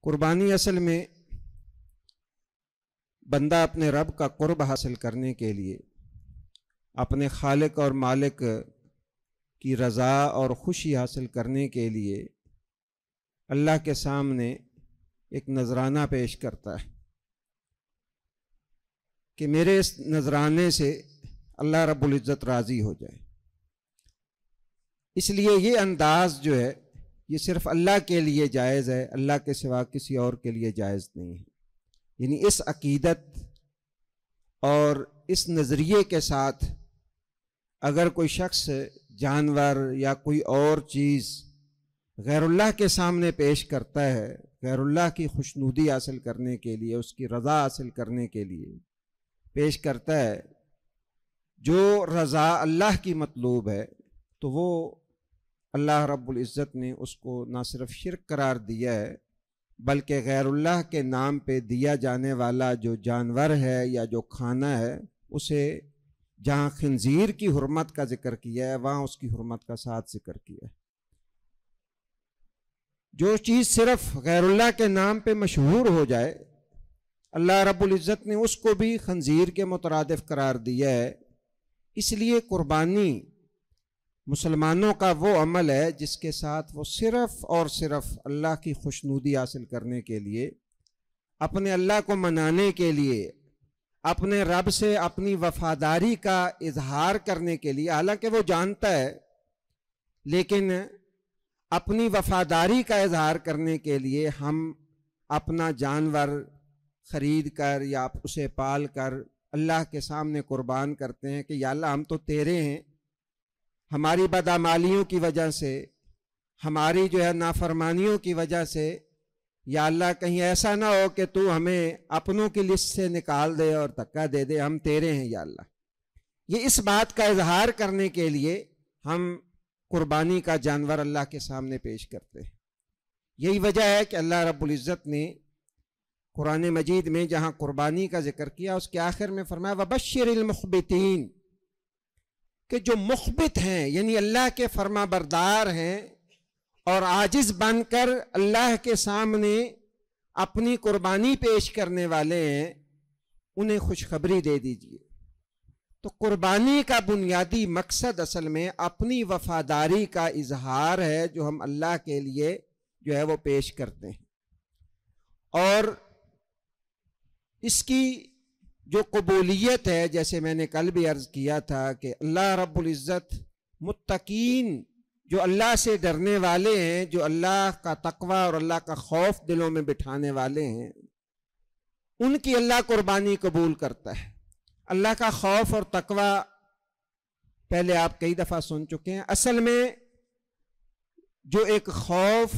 قربانی اصل میں بندہ اپنے رب کا قرب حاصل کرنے کے لیے اپنے خالق اور مالک کی رضا اور خوشی حاصل کرنے کے لیے اللہ کے سامنے ایک نذرانہ پیش کرتا ہے کہ میرے اس نذرانے سے اللہ رب العزت راضی ہو جائے۔ اس لیے یہ انداز جو ہے یہ صرف اللہ کے لیے جائز ہے، اللہ کے سوا کسی اور کے لیے جائز نہیں ہے۔ یعنی اس عقیدت اور اس نظریے کے ساتھ اگر کوئی شخص جانور یا کوئی اور چیز غیر اللہ کے سامنے پیش کرتا ہے، غیر اللہ کی خوشنودی حاصل کرنے کے لیے، اس کی رضا حاصل کرنے کے لیے پیش کرتا ہے، جو رضا اللہ کی مطلوب ہے، تو وہ اللہ رب العزت نے اس کو نہ صرف شرک قرار دیا ہے بلکہ غیر اللہ کے نام پہ دیا جانے والا جو جانور ہے یا جو کھانا ہے، اسے جہاں خنزیر کی حرمت کا ذکر کیا ہے وہاں اس کی حرمت کا ساتھ ذکر کیا ہے۔ جو چیز صرف غیر اللہ کے نام پہ مشہور ہو جائے، اللہ رب العزت نے اس کو بھی خنزیر کے مترادف قرار دیا ہے۔ اس لیے قربانی مسلمانوں کا وہ عمل ہے جس کے ساتھ وہ صرف اور صرف اللہ کی خوشنودی حاصل کرنے کے لیے، اپنے اللہ کو منانے کے لیے، اپنے رب سے اپنی وفاداری کا اظہار کرنے کے لیے، حالانکہ وہ جانتا ہے لیکن اپنی وفاداری کا اظہار کرنے کے لیے ہم اپنا جانور خرید کر یا اسے پال کر اللہ کے سامنے قربان کرتے ہیں کہ یا اللہ ہم تو تیرے ہیں، ہماری بدعمالیوں کی وجہ سے، ہماری نافرمانیوں کی وجہ سے یا اللہ کہیں ایسا نہ ہو کہ تو ہمیں اپنوں کی لسٹ سے نکال دے اور دھکا دے دے، ہم تیرے ہیں یا اللہ۔ یہ اس بات کا اظہار کرنے کے لیے ہم قربانی کا جانور اللہ کے سامنے پیش کرتے ہیں۔ یہی وجہ ہے کہ اللہ رب العزت نے قرآن مجید میں جہاں قربانی کا ذکر کیا اس کے آخر میں فرمایا وَبَشِّرِ الْمُخْبِتِينَ، کہ جو مخبت ہیں یعنی اللہ کے فرما بردار ہیں اور عاجز بن کر اللہ کے سامنے اپنی قربانی پیش کرنے والے ہیں، انہیں خوشخبری دے دیجئے۔ تو قربانی کا بنیادی مقصد اصل میں اپنی وفاداری کا اظہار ہے جو ہم اللہ کے لیے وہ پیش کرتے ہیں، اور اس کی جو قبولیت ہے جیسے میں نے کل بھی عرض کیا تھا کہ اللہ رب العزت متقین جو اللہ سے ڈرنے والے ہیں، جو اللہ کا تقوی اور اللہ کا خوف دلوں میں بٹھانے والے ہیں، ان کی اللہ قربانی قبول کرتا ہے۔ اللہ کا خوف اور تقوی پہلے آپ کئی دفعہ سن چکے ہیں۔ اصل میں جو ایک خوف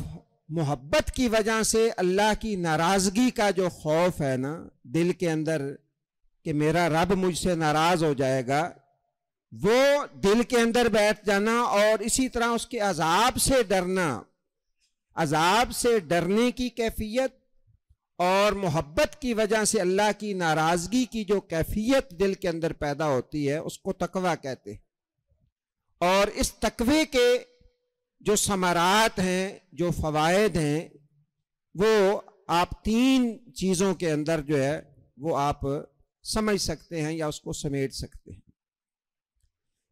محبت کی وجہ سے اللہ کی ناراضگی کا جو خوف ہے نا دل کے اندر کہ میرا رب مجھ سے ناراض ہو جائے گا، وہ دل کے اندر بیٹھ جانا اور اسی طرح اس کے عذاب سے ڈرنا، عذاب سے ڈرنے کی کیفیت اور محبت کی وجہ سے اللہ کی ناراضگی کی جو کیفیت دل کے اندر پیدا ہوتی ہے اس کو تقوی کہتے ہیں۔ اور اس تقوی کے جو ثمرات ہیں، جو فوائد ہیں، وہ آپ تین چیزوں کے اندر وہ آپ سمجھ سکتے ہیں یا اس کو سمیٹ سکتے ہیں۔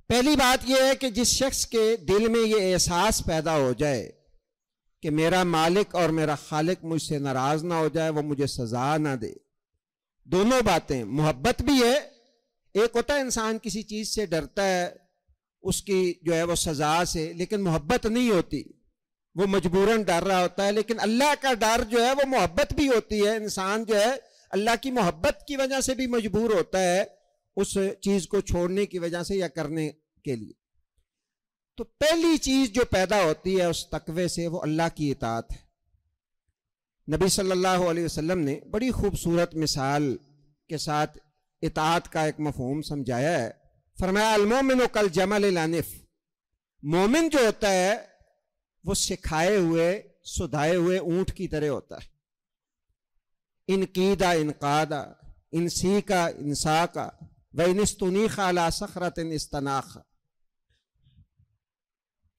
پہلی بات یہ ہے کہ جس شخص کے دل میں یہ احساس پیدا ہو جائے کہ میرا مالک اور میرا خالق مجھ سے ناراض نہ ہو جائے، وہ مجھے سزا نہ دے، دونوں باتیں، محبت بھی ہے، ایک ہوتا ہے انسان کسی چیز سے ڈرتا ہے اس کی وہ سزا سے، لیکن محبت نہیں ہوتی، وہ مجبوراً ڈر رہا ہوتا ہے۔ لیکن اللہ کا ڈر وہ محبت بھی ہوتی ہے، انسان اللہ کی محبت کی وجہ سے بھی مجبور ہوتا ہے اس چیز کو چھوڑنے کی وجہ سے یا کرنے کے لیے۔ تو پہلی چیز جو پیدا ہوتی ہے اس تقوی سے وہ اللہ کی اطاعت ہے۔ نبی صلی اللہ علیہ وسلم نے بڑی خوبصورت مثال کے ساتھ اطاعت کا ایک مفہوم سمجھایا ہے۔ فرمایا المومن کالجمل العنف، مومن جو ہوتا ہے وہ سکھائے ہوئے سدھائے ہوئے اونٹ کی طرح ہوتا ہے۔ ان قیدہ انقادہ، ان سیکا انساکا، وَإِنِ اسْتُنِيخَ عَلَى صَخْرَةٍ اسْتَنَاخَ۔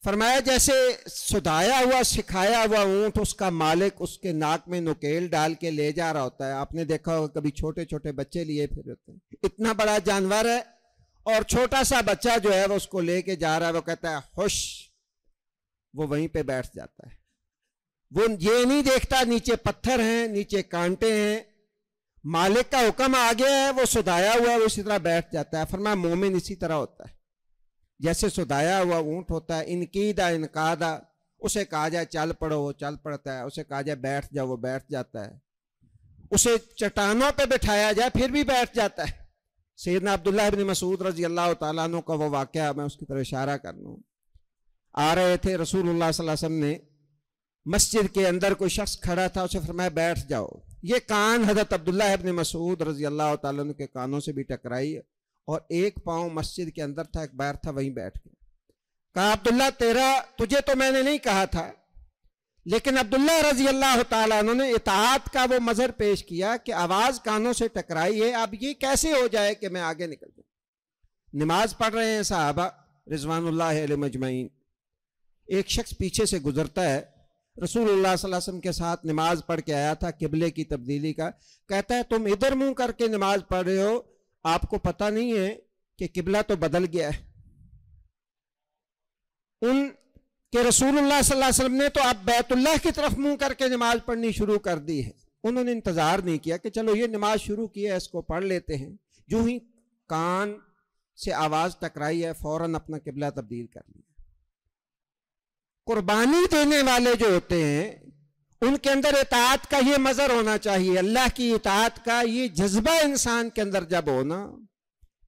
فرمایا جیسے سدایا ہوا سکھایا ہوا اونٹ اس کا مالک اس کے ناک میں نکیل ڈال کے لے جا رہا ہوتا ہے. آپ نے دیکھا ہوگا کبھی چھوٹے چھوٹے بچے لیے پھر ہوتے ہیں, اتنا بڑا جانور ہے اور چھوٹا سا بچہ جو ہے وہ اس کو لے کے جا رہا ہے, وہ کہتا ہے خوش, وہ وہیں پہ بیٹھ جاتا ہے. وہ یہ نہیں دیکھتا نیچے پتھر ہیں نیچے کانٹے ہیں, مالک کا حکم آ گیا ہے, وہ سدایا ہوا ہے, وہ اسی طرح بیٹھ جاتا ہے. فرمایا مومن اسی طرح ہوتا ہے, جیسے سدایا ہوا اونٹ ہوتا ہے. انقیدہ انقادہ, اسے کہا جائے چل پڑو وہ چل پڑتا ہے, اسے کہا جائے بیٹھ جاؤ وہ بیٹھ جاتا ہے, اسے چٹانوں پہ بٹھایا جائے پھر بھی بیٹھ جاتا ہے. سیدنا عبداللہ ابن مسعود رضی اللہ تعالیٰ عنہ کا وہ واقعہ, میں اس کی طرف اشارہ کر لوں. آ رہے تھے رسول اللہ صلی اللہ علیہ وسلم نے, مسجد کے اندر کوئی شخص کھڑا تھا, اسے فرمایا بیٹھ جاؤ. یہ کان حضرت عبداللہ ابن مسعود رضی اللہ تعالیٰ عنہ کے کانوں سے بھی ٹکرائی اور ایک پاؤں مسجد کے اندر تھا, ایک باہر تھا, وہیں بیٹھ گیا. کہا عبداللہ تجھے تو میں نے نہیں کہا تھا, لیکن عبداللہ رضی اللہ تعالیٰ عنہ نے اطاعت کا وہ مظہر پیش کیا کہ آواز کانوں سے ٹکرائی ہے, اب یہ کیسے ہو جائے کہ میں آگے نکل جاؤں. نماز پڑھ رہے ہیں صحابہ رضوان اللہ علیہ مجمعین, ایک شخص پیچھے سے گزرتا ہے, رسول اللہ صلی اللہ علیہ وسلم کے ساتھ نماز پڑھ کے آیا تھا قبلے کی تبدیلی کا, کہتا ہے تم ادھر منہ کر کے نماز پڑھ رہے ہو, آپ کو پتہ نہیں ہے کہ قبلہ تو بدل گیا ہے. ان کہ رسول اللہ صلی اللہ علیہ وسلم نے تو اب بیت اللہ کی طرف منہ کر کے نماز پڑھنی شروع کر دی ہے. انہوں نے انتظار نہیں کیا کہ چلو یہ نماز شروع کی ہے اس کو پڑھ لیتے ہیں, جو ہی کان سے آواز ٹکرائی ہے فوراً اپنا قبلہ تبدیل کر لیا. قربانی دینے والے جو ہوتے ہیں ان کے اندر اطاعت کا یہ مظہر ہونا چاہیے, اللہ کی اطاعت کا یہ جذبہ انسان کے اندر جب ہونا,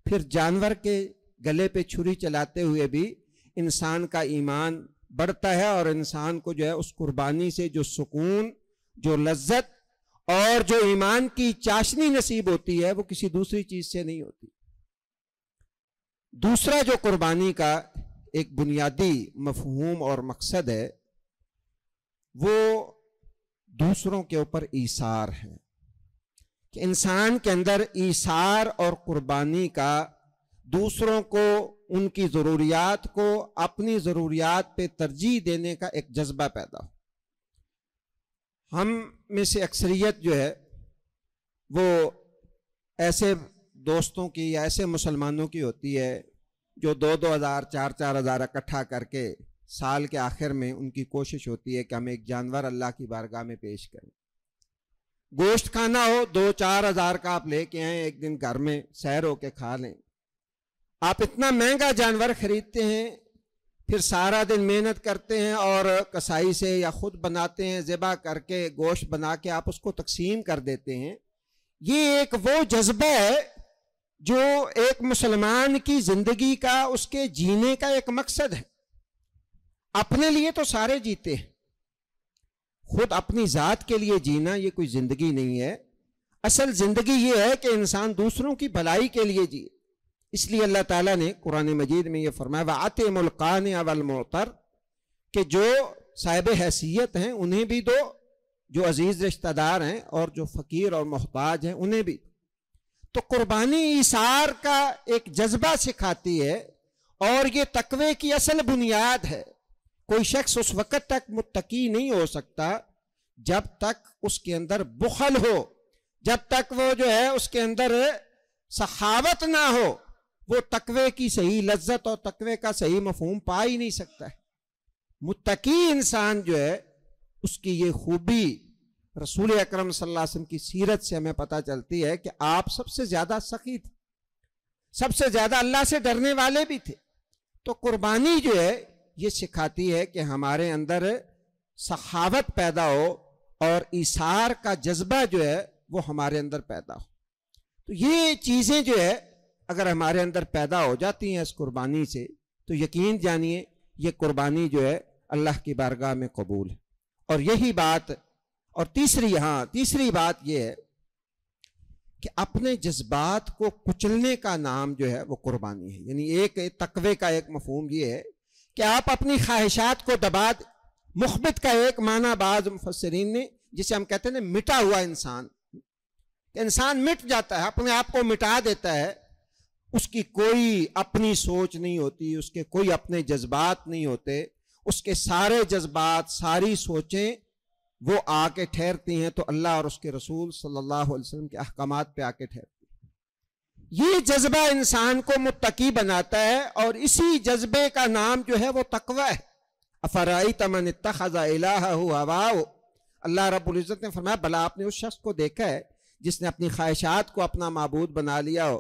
پھر جانور کے گلے پہ چھری چلاتے ہوئے بھی انسان کا ایمان بڑھتا ہے, اور انسان کو جو ہے اس قربانی سے جو سکون, جو لذت اور جو ایمان کی چاشنی نصیب ہوتی ہے وہ کسی دوسری چیز سے نہیں ہوتی. دوسرا جو قربانی کا ایک بنیادی مفہوم اور مقصد ہے وہ دوسروں کے اوپر ایثار ہے, کہ انسان کے اندر ایثار اور قربانی کا دوسروں کو, ان کی ضروریات کو اپنی ضروریات پہ ترجیح دینے کا ایک جذبہ پیدا ہو. ہم میں سے اکثریت جو ہے وہ ایسے دوستوں کی یا ایسے مسلمانوں کی ہوتی ہے جو 2,000 4,000 اکٹھا کر کے سال کے آخر میں ان کی کوشش ہوتی ہے کہ ہم ایک جانور اللہ کی بارگاہ میں پیش کریں. گوشت کھانا ہو 2-4 ہزار کا آپ لے کے آئیں, ایک دن گھر میں سیر ہو کے کھا لیں. آپ اتنا مہنگا جانور خریدتے ہیں, پھر سارا دن محنت کرتے ہیں اور کسائی سے یا خود بناتے ہیں, ذبح کر کے گوشت بنا کے آپ اس کو تقسیم کر دیتے ہیں. یہ ایک وہ جذبہ ہے جو ایک مسلمان کی زندگی کا, اس کے جینے کا ایک مقصد ہے. اپنے لیے تو سارے جیتے ہیں, خود اپنی ذات کے لیے جینا یہ کوئی زندگی نہیں ہے. اصل زندگی یہ ہے کہ انسان دوسروں کی بھلائی کے لیے جیے. اس لیے اللہ تعالیٰ نے قرآن مجید میں یہ فرمایا وَأَطِعِمُوا الْقَانِعَ وَالْمُعْتَرَ, کہ جو صاحب حیثیت ہیں انہیں بھی دو, جو عزیز رشتہ دار ہیں اور جو فقیر اور محتاج ہیں انہیں بھی. تو قربانی ایثار کا ایک جذبہ سکھاتی ہے, اور یہ تقوی کی اصل بنیاد ہے. کوئی شخص اس وقت تک متقی نہیں ہو سکتا جب تک اس کے اندر بخل ہو, جب تک وہ جو ہے اس کے اندر سخاوت نہ ہو, وہ تقوی کی صحیح لذت اور تقوی کا صحیح مفہوم پا ہی نہیں سکتا ہے. متقی انسان جو ہے اس کی یہ خوبی رسول اکرم صلی اللہ علیہ وسلم کی سیرت سے ہمیں پتہ چلتی ہے کہ آپ سب سے زیادہ سخی تھے, سب سے زیادہ اللہ سے ڈرنے والے بھی تھے. تو قربانی جو ہے یہ سکھاتی ہے کہ ہمارے اندر سخاوت پیدا ہو اور ایثار کا جذبہ جو ہے وہ ہمارے اندر پیدا ہو. تو یہ چیزیں جو ہے اگر ہمارے اندر پیدا ہو جاتی ہیں اس قربانی سے, تو یقین جانیے یہ قربانی جو ہے اللہ کی بارگاہ میں قبول ہے. اور یہی بات, اور تیسری بات یہ ہے کہ اپنے جذبات کو کچلنے کا نام جو ہے وہ قربانی ہے. یعنی ایک تقوی کا ایک مفہوم یہ ہے کہ آپ اپنی خواہشات کو دبا دیں. مخبت کا ایک معنی بعض مفسرین نے, جسے ہم کہتے ہیں نا مٹا ہوا انسان, انسان مٹ جاتا ہے, اپنے آپ کو مٹا دیتا ہے, اس کی کوئی اپنی سوچ نہیں ہوتی, اس کے کوئی اپنے جذبات نہیں ہوتے, اس کے سارے جذبات، ساری سوچیں وہ آ کے ٹھہرتی ہیں تو اللہ اور اس کے رسول صلی اللہ علیہ وسلم کے احکامات پہ آ کے ٹھہرتی ہیں۔ یہ جذبہ انسان کو متقی بناتا ہے، اور اسی جذبے کا نام جو ہے وہ تقوی ہے۔ افرأیت من اتخذ الہہ ہواہ، اللہ رب العزت نے فرمایا بھلا آپ نے اس شخص کو دیکھا ہے جس نے اپنی خواہشات کو اپنا معبود بنا لیا ہو۔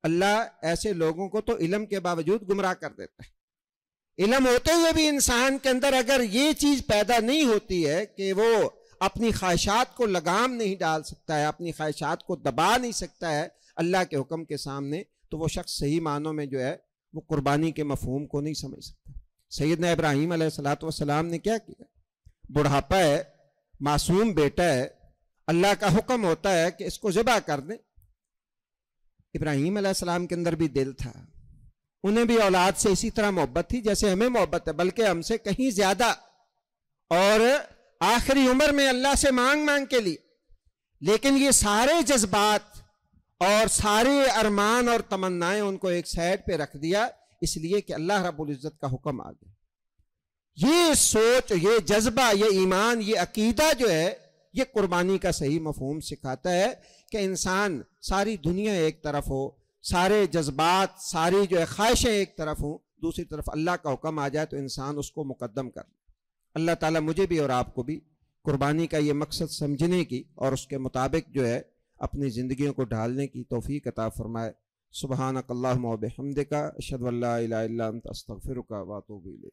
اللہ ایسے لوگوں کو تو علم کے باوجود گمراہ کر دیتا ہے۔ علم ہوتے ہوئے بھی انسان کے اندر اگر یہ چیز پیدا نہیں ہوتی ہے کہ وہ اپنی خواہشات کو لگام نہیں ڈال سکتا ہے، اپنی خواہشات کو دبا نہیں سکتا ہے اللہ کے حکم کے سامنے، تو وہ شخص صحیح معنوں میں جو ہے وہ قربانی کے مفہوم کو نہیں سمجھ سکتا۔ سیدنا ابراہیم علیہ السلام نے کیا کیا؟ بڑھاپا ہے، معصوم بیٹا ہے، اللہ کا حکم ہوتا ہے کہ اس کو ذبح کر دیں۔ ابراہیم علیہ السلام کے اندر بھی دل تھا، انہیں بھی اولاد سے اسی طرح محبت تھی جیسے ہمیں محبت ہے، بلکہ ہم سے کہیں زیادہ، اور آخری عمر میں اللہ سے مانگ مانگ کے لیے، لیکن یہ سارے جذبات اور سارے ارمان اور تمنائیں ان کو ایک سائڈ پہ رکھ دیا، اس لیے کہ اللہ رب العزت کا حکم آ گیا۔ یہ سوچ، یہ جذبہ، یہ ایمان، یہ عقیدہ جو ہے یہ قربانی کا صحیح مفہوم سکھاتا ہے کہ انسان ساری دنیا ایک طرف ہو، سارے جذبات، ساری جو ہے خواہشیں ایک طرف ہوں، دوسری طرف اللہ کا حکم آ جائے تو انسان اس کو مقدم کر لے۔ اللہ تعالیٰ مجھے بھی اور آپ کو بھی قربانی کا یہ مقصد سمجھنے کی اور اس کے مطابق جو ہے اپنی زندگیوں کو ڈھالنے کی توفیق عطا فرمائے۔ سبحانک اللہم و بحمدک، اشہد ان لا الہ الا انت، استغفرک و اتوب الیک۔